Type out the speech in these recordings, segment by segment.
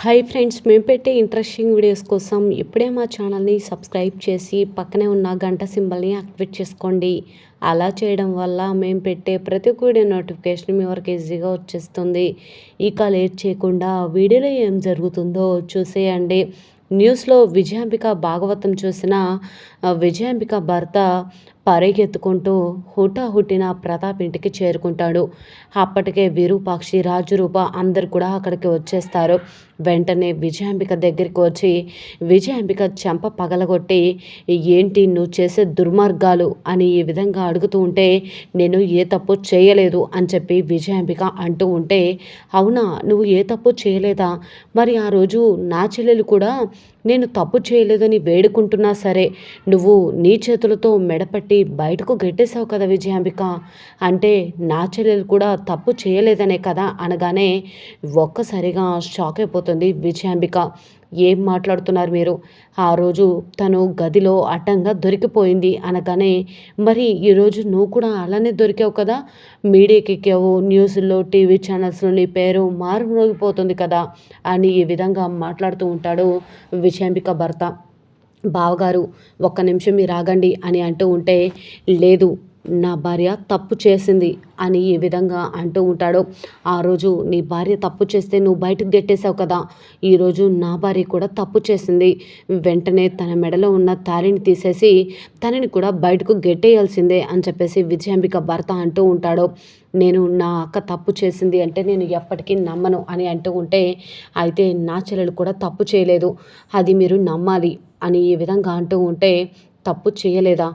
Hi friends, మేము పెట్టే interesting videos కోసం ఇప్పుడే మా ఛానల్ని సబ్స్క్రైబ్ చేసి పక్కనే ఉన్న గంట సింబల్ని యాక్టివేట్ చేసుకోండి. అలా చేయడం వల్ల మేము పెట్టే ప్రతి ఒక్క వీడియో నోటిఫికేషన్ మీ వరకు ఈజీగా వచ్చేస్తుంది. ఇక లేట్ చేయకుండా వీడియోలో ఏం జరుగుతుందో చూసేయండి. న్యూస్లో విజయాంబిక భాగవతం చూసిన విజయాంబిక భర్త పరిగెత్తుకుంటూ హుటాహుటిన ప్రతాప్ ఇంటికి చేరుకుంటాడు. అప్పటికే విరూపాక్షి, రాజురూప అందరు కూడా అక్కడికి వచ్చేస్తారు. వెంటనే విజయాంబిక దగ్గరికి వచ్చి విజయాంబిక చెంప పగలగొట్టి, ఏంటి నువ్వు చేసే దుర్మార్గాలు అని ఈ విధంగా అడుగుతూ ఉంటే, నేను ఏ తప్పు చేయలేదు అని చెప్పి విజయాంబిక అంటూ ఉంటే, అవునా నువ్వు ఏ తప్పు చేయలేదా? మరి ఆ రోజు నా చెల్లెలు కూడా నేను తప్పు చేయలేదని వేడుకుంటున్నా సరే, నువ్వు నీ చేతులతో మెడపట్టి బయటకు గెట్టేశావు కదా విజయాంబిక. అంటే నా చెల్లెలు కూడా తప్పు చేయలేదనే కదా అనగానే ఒక్కసారిగా షాక్ అయిపోతుంది విజయాంబిక. ఏం మాట్లాడుతున్నారు మీరు? ఆ రోజు తను గదిలో అడ్డంగా దొరికిపోయింది అనగానే, మరి ఈరోజు నువ్వు కూడా అలానే దొరికావు కదా, మీడియాకి ఎక్కావు, న్యూస్లో టీవీ ఛానల్స్లో నీ పేరు మారుమోగిపోతుంది కదా అని ఈ విధంగా మాట్లాడుతూ ఉంటాడు విజయాంబిక భర్త. బావగారు ఒక్క నిమిషం మీరు ఆగండి అని అంటూ ఉంటే, లేదు నా భార్య తప్పు చేసింది అని ఈ విధంగా అంటూ ఉంటాడు. ఆ రోజు నీ భార్య తప్పు చేస్తే నువ్వు బయటకు గెట్టేశావు కదా, ఈరోజు నా భార్య కూడా తప్పు చేసింది. వెంటనే తన మెడలో ఉన్న తాళిని తీసేసి తనని కూడా బయటకు గెట్టేయాల్సిందే అని చెప్పేసి విజయాంబిక భర్త అంటూ ఉంటాడు. నేను నా అక్క తప్పు చేసింది అంటే నేను ఎప్పటికీ నమ్మను అని అంటూ ఉంటే, అయితే నా చెల్లెలు కూడా తప్పు చేయలేదు, అది మీరు నమ్మాలి అని ఈ విధంగా అంటూ ఉంటే, తప్పు చేయలేదా?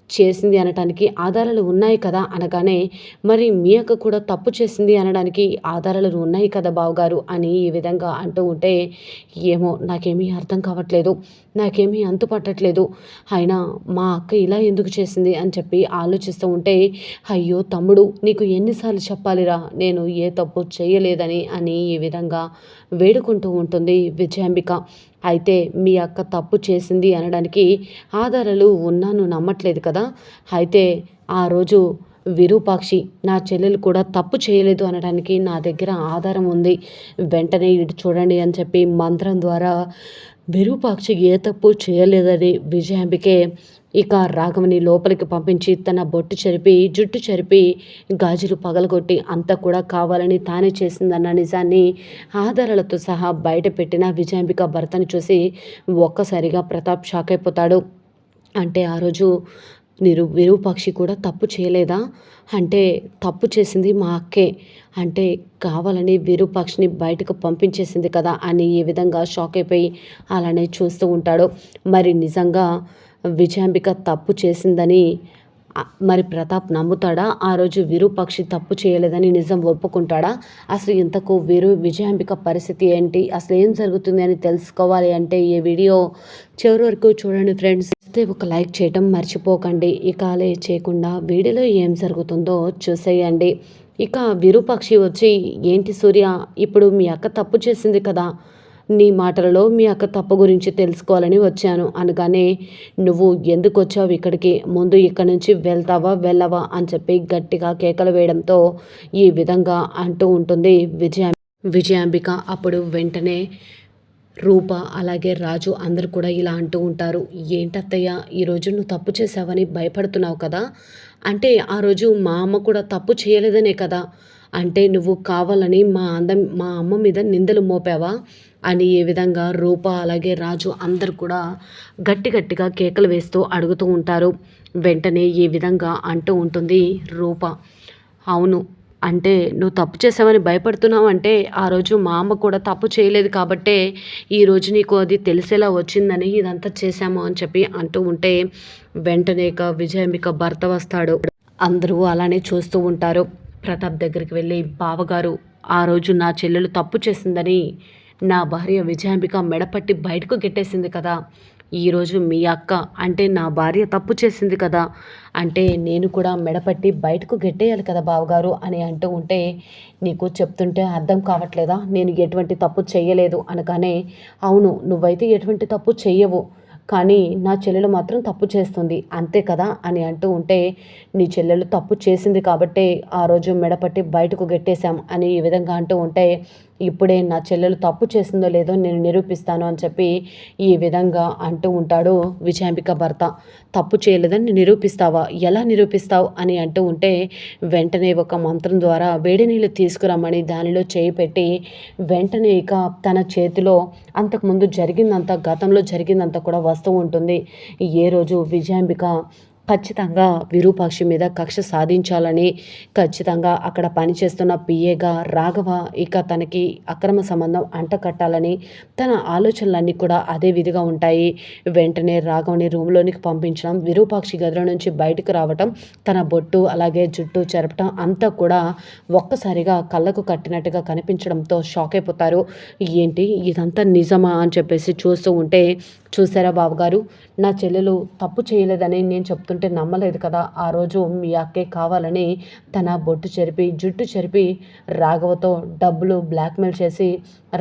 చేసింది అనటానికి ఆధారాలు ఉన్నాయి కదా అనగానే, మరి మీ అక్క కూడా తప్పు చేసింది అనడానికి ఆధారాలు ఉన్నాయి కదా బావగారు అని ఈ విధంగా అంటూ ఉంటే, ఏమో నాకేమీ అర్థం కావట్లేదు, నాకేమీ అంతు పట్టట్లేదు, అయినా మా అక్క ఇలా ఎందుకు చేసింది అని చెప్పి ఆలోచిస్తూ ఉంటే, అయ్యో తమ్ముడు నీకు ఎన్నిసార్లు చెప్పాలిరా నేను ఏ తప్పు చేయలేదని అని ఈ విధంగా వేడుకుంటూ ఉంటుంది విజయాంబిక. అయితే మీ అక్క తప్పు చేసింది అనడానికి ఆధారాలు ఉన్నాను నమ్మట్లేదు కదా, అయితే ఆ రోజు విరూపాక్షి నా చెల్లెలు కూడా తప్పు చేయలేదు అనడానికి నా దగ్గర ఆధారం ఉంది, వెంటనే ఇటు చూడండి అని చెప్పి మంత్రం ద్వారా విరూపాక్షి ఏ తప్పు చేయలేదని విజయాంబికే ఇక రాఘవని లోపలికి పంపించి తన బొట్టు చెరిపి జుట్టు చెరిపి గాజులు పగలగొట్టి అంతా కూడా కావాలని తానే చేసిందన్న నిజాన్ని ఆధారాలతో సహా బయట పెట్టిన విజయాంబిక భర్తను చూసి ఒక్కసారిగా ప్రతాప్ షాక్ అయిపోతాడు. అంటే ఆ రోజు విరూపాక్షి కూడా తప్పు చేయలేదా? అంటే తప్పు చేసింది మా అక్కే, అంటే కావాలని విరూపాక్షిని బయటకు పంపించేసింది కదా అని ఈ విధంగా షాక్ అయిపోయి అలానే చూస్తూ ఉంటాడు. మరి నిజంగా విజయాంబిక తప్పు చేసిందని మరి ప్రతాప్ నమ్ముతాడా? ఆ రోజు విరూపాక్షి తప్పు చేయలేదని నిజం ఒప్పుకుంటాడా? అసలు ఇంతకు విజయాంబిక పరిస్థితి ఏంటి, అసలు ఏం జరుగుతుంది అని తెలుసుకోవాలి అంటే ఈ వీడియో చివరి వరకు చూడండి ఫ్రెండ్స్. ఒక లైక్ చేయటం మర్చిపోకండి. ఇక అలే చేయకుండా వీడియోలో ఏం జరుగుతుందో చూసేయండి. ఇక విరూపాక్షి వచ్చి, ఏంటి సూర్య, ఇప్పుడు మీ అక్క తప్పు చేసింది కదా, నీ మాటలలో మీ అక్క తప్పు గురించి తెలుసుకోవాలని వచ్చాను అనగానే, నువ్వు ఎందుకు వచ్చావు ఇక్కడికి, ముందు ఇక్కడి నుంచి వెళ్తావా వెళ్ళవా అని చెప్పి గట్టిగా కేకలు వేయడంతో ఈ విధంగా అంటూ ఉంటుంది విజయాంబిక. అప్పుడు వెంటనే రూప అలాగే రాజు అందరు కూడా ఇలా అంటూ ఉంటారు, ఏంటత్తయ్య ఈరోజు నువ్వు తప్పు చేసావని భయపడుతున్నావు కదా, అంటే ఆ రోజు మా అమ్మ కూడా తప్పు చేయలేదనే కదా, అంటే నువ్వు కావాలని మా అమ్మ మీద నిందలు మోపావా అని ఏ విధంగా రూప అలాగే రాజు అందరు కూడా గట్టిగా కేకలు వేస్తూ అడుగుతూ ఉంటారు. వెంటనే ఈ విధంగా అంటూ ఉంటుంది రూప, అవును, అంటే నువ్వు తప్పు చేసావని భయపడుతున్నావు అంటే ఆ రోజు మా అమ్మ కూడా తప్పు చేయలేదు కాబట్టే ఈరోజు నీకు అది తెలిసేలా వచ్చిందని ఇదంతా చేశాము అని చెప్పి అంటూ ఉంటే, వెంటనే విజయాంబిక భర్త వస్తాడు. అందరూ అలానే చూస్తూ ఉంటారు. ప్రతాప్ దగ్గరికి వెళ్ళి, బావగారు ఆ రోజు నా చెల్లెలు తప్పు చేసిందని నా భార్య విజయాంబిక మెడపట్టి బయటకు గెట్టేసింది కదా, ఈరోజు మీ అక్క అంటే నా భార్య తప్పు చేసింది కదా, అంటే నేను కూడా మెడపట్టి బయటకు గెట్టేయాలి కదా బావగారు అని అంటూ ఉంటే, నీకు చెప్తుంటే అర్థం కావట్లేదా, నేను ఎటువంటి తప్పు చెయ్యలేదు అనగానే, అవును నువ్వైతే ఎటువంటి తప్పు చెయ్యవు, కానీ నా చెల్లెలు మాత్రం తప్పు చేస్తుంది అంతే కదా అని అంటూ ఉంటే, నీ చెల్లెలు తప్పు చేసింది కాబట్టే ఆ రోజు మెడపట్టి బయటకు గెట్టేశాం అని ఈ విధంగా అంటూ ఉంటే, ఇప్పుడే నా చెల్లెలు తప్పు చేసిందో లేదో నేను నిరూపిస్తాను అని చెప్పి ఈ విధంగా అంటూ ఉంటాడు విజయాంబిక భర్త. తప్పు చేయలేదని నిరూపిస్తావా, ఎలా నిరూపిస్తావు అని అంటూ ఉంటే వెంటనే ఒక మంత్రం ద్వారా వేడి నీళ్ళు తీసుకురమ్మని దానిలో చేయి పెట్టి వెంటనే ఇక తన చేతిలో అంతకుముందు జరిగిందంతా, గతంలో జరిగిందంతా కూడా వస్తూ ఉంటుంది. ఏ రోజు విజయాంబిక ఖచ్చితంగా విరూపాక్షి మీద కక్ష సాధించాలని, ఖచ్చితంగా అక్కడ పనిచేస్తున్న పిఏగా రాఘవ ఇక తనకి అక్రమ సంబంధం అంటకట్టాలని తన ఆలోచనలన్నీ కూడా అదే విధిగా ఉంటాయి. వెంటనే రాఘవని రూమ్లోనికి పంపించడం, విరూపాక్షి గదిలో నుంచి బయటకు రావటం, తన బొట్టు అలాగే జుట్టు చెరపటం అంతా కూడా ఒక్కసారిగా కళ్ళకు కట్టినట్టుగా కనిపించడంతో షాక్ అయిపోతారు. ఏంటి ఇదంతా నిజమా అని చెప్పేసి చూస్తూ ఉంటే, చూసారా బావగారు, నా చెల్లెలు తప్పు చేయలేదని నేను చెప్తుంటే నమ్మలేదు కదా. ఆ రోజు మీ అక్కే కావాలని తన బొట్టు చెరిపి జుట్టు చెరిపి రాఘవతో డబ్బులు బ్లాక్మెయిల్ చేసి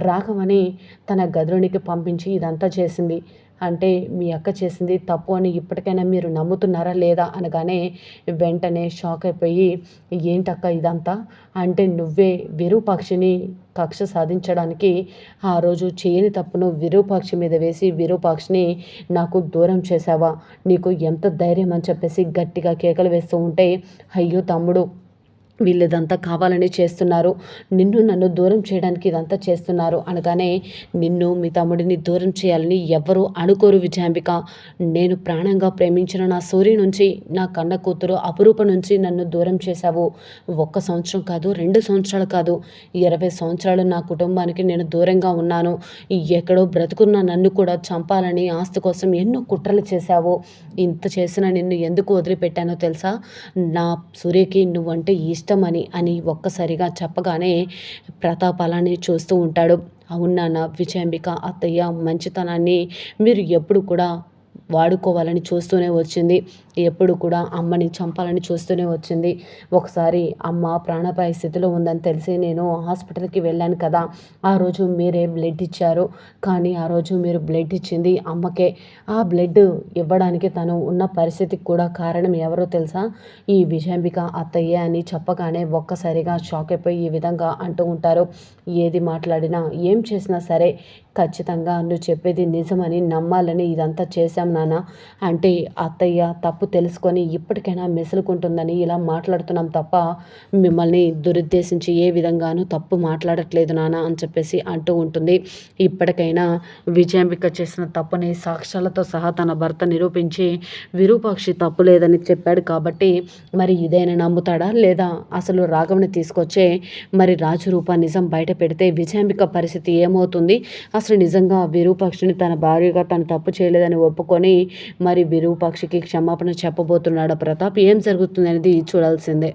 రాఘవని తన గదిలోనికి పంపించి ఇదంతా చేసింది. అంటే మీ అక్క చేసింది తప్పు అని ఇప్పటికైనా మీరు నమ్ముతున్నారా లేదా అనగానే వెంటనే షాక్ అయిపోయి, ఏంటక్క ఇదంతా, అంటే నువ్వే విరూపాక్షిని కక్ష సాధించడానికి ఆ రోజు చేయని తప్పును విరూపాక్షి మీద వేసి విరూపాక్షిని నాకు దూరం చేసావా, నీకు ఎంత ధైర్యం అని చెప్పేసి గట్టిగా కేకలు వేస్తూ ఉంటే, అయ్యో తమ్ముడు, వీళ్ళు ఇదంతా కావాలని చేస్తున్నారు, నిన్ను నన్ను దూరం చేయడానికి ఇదంతా చేస్తున్నారు అనగానే, నిన్ను మీ తమ్ముడిని దూరం చేయాలని ఎవ్వరూ అనుకోరు విజయాంబిక. నేను ప్రాణంగా ప్రేమించిన నా సూర్య నుంచి, నా కన్న కూతురు అపురూప నుంచి నన్ను దూరం చేశావు. 1 సంవత్సరం కాదు, 2 సంవత్సరాలు కాదు, 20 సంవత్సరాలు నా కుటుంబానికి నేను దూరంగా ఉన్నాను. ఎక్కడో బ్రతుకున్న నన్ను కూడా చంపాలని ఆస్తి కోసం ఎన్నో కుట్రలు చేశావు. ఇంత చేసిన నిన్ను ఎందుకు వదిలిపెట్టానో తెలుసా, నా సూర్యకి నువ్వంటే ఇష్టమని అని ఒక్కసారిగా చెప్పగానే ప్రతాప్ అలానే చూస్తూ ఉంటాడు. అవును నాన్న, విజయాంబిక అత్తయ్య మంచితనాన్ని మీరు ఎప్పుడు కూడా వాడుకోవాలని చూస్తూనే వచ్చింది. ఎప్పుడు కూడా అమ్మని చంపాలని చూస్తూనే వచ్చింది. ఒకసారి అమ్మ ప్రాణాపాయ స్థితిలో ఉందని తెలిసి నేను హాస్పిటల్కి వెళ్ళాను కదా, ఆ రోజు మీరే బ్లడ్ ఇచ్చారు. కానీ ఆ రోజు మీరు బ్లడ్ ఇచ్చింది అమ్మకే. ఆ బ్లడ్ ఇవ్వడానికి తను ఉన్న పరిస్థితికి కూడా కారణం ఎవరో తెలుసా, ఈ విజయాంబిక అత్తయ్య అని చెప్పగానే ఒక్కసారిగా షాక్ అయిపోయి ఈ విధంగా అంటూ ఉంటారు. ఏది మాట్లాడినా ఏం చేసినా సరే ఖచ్చితంగా నువ్వు చెప్పేది నిజమని నమ్మాలని ఇదంతా చేశాం నాన్న. అంటే అత్తయ్య తప్పు తెలుసుకొని ఇప్పటికైనా మెసులుకుంటుందని ఇలా మాట్లాడుతున్నాం తప్ప మిమ్మల్ని దురుద్దేశించి ఏ విధంగానూ తప్పు మాట్లాడట్లేదు నాన్న అని చెప్పేసి అంటూ ఉంటుంది. ఇప్పటికైనా విజయాంబిక చేసిన తప్పుని సాక్ష్యాలతో సహా తన భర్త నిరూపించి విరూపాక్షి తప్పు లేదని చెప్పాడు కాబట్టి మరి ఇదైనా నమ్ముతాడా, లేదా అసలు రాఘవని తీసుకొచ్చే మరి రాజు రూప నిజం బయట పెడితే విజయాంబిక పరిస్థితి ఏమవుతుంది, అసలు నిజంగా విరూపాక్షిని తన భార్యగా తను తప్పు చేయలేదని ఒప్పుకొని మరి విరూపాక్షికి క్షమాపణ చెప్పబోతున్నాడు ప్రతాప్. ఏం జరుగుతుంది అనేది చూడాల్సిందే.